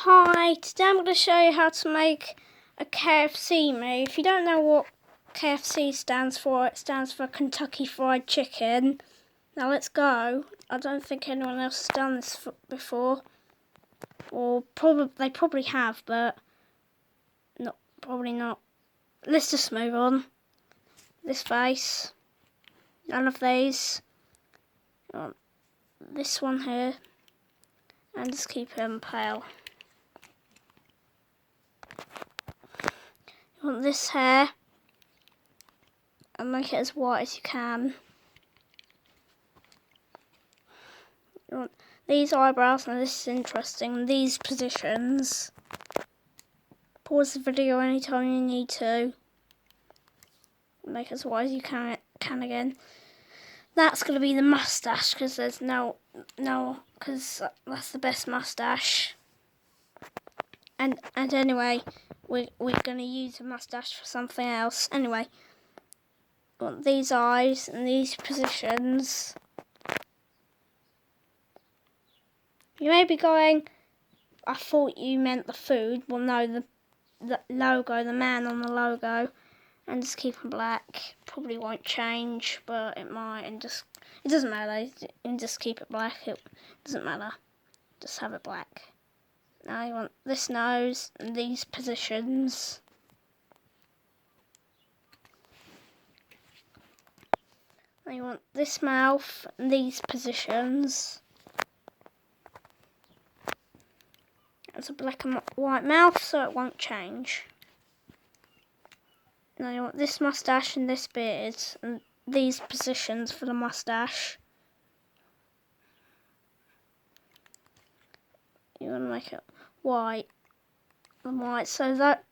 Hi, today I'm going to show you how to make a KFC me. If you don't know what KFC stands for, it stands for Kentucky Fried Chicken. Now let's go. I don't think anyone else has done this before. Or they probably have, but probably not. Let's just move on. This face. None of these. This one here. And just keep them pale. You want this hair and make it as white as you can. You want these eyebrows, and this is interesting, these positions. Pause the video anytime you need to. Make it as white as you can again. That's going to be the mustache, because there's because that's the best mustache. And anyway, we're going to use a mustache for something else. Anyway, you want these eyes and these positions. You may be going, I thought you meant the food. Well, no, the logo, the man on the logo. And just keep them black. Probably won't change, but it might. And it doesn't matter. You can just keep it black. It doesn't matter. Just have it black. Now you want this nose and these positions. Now you want this mouth and these positions. It's a black and white mouth, so it won't change. Now you want this mustache and this beard and these positions for the mustache. You want to make it white and white, so that's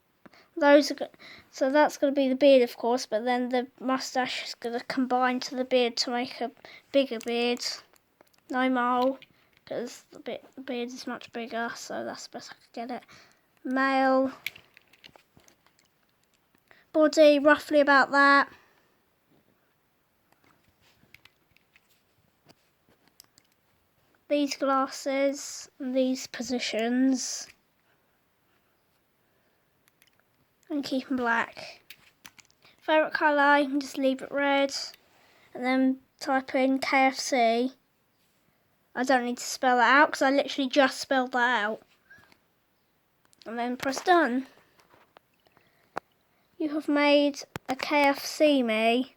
going to be the beard, of course. But then the mustache is going to combine to the beard to make a bigger beard. No mole, because the beard is much bigger, so that's the best I could get it. Male. Body, roughly about that. These glasses and these positions. And keep them black. Favourite colour, you can just leave it red. And then type in KFC. I don't need to spell that out because I literally just spelled that out. And then press done. You have made a KFC me.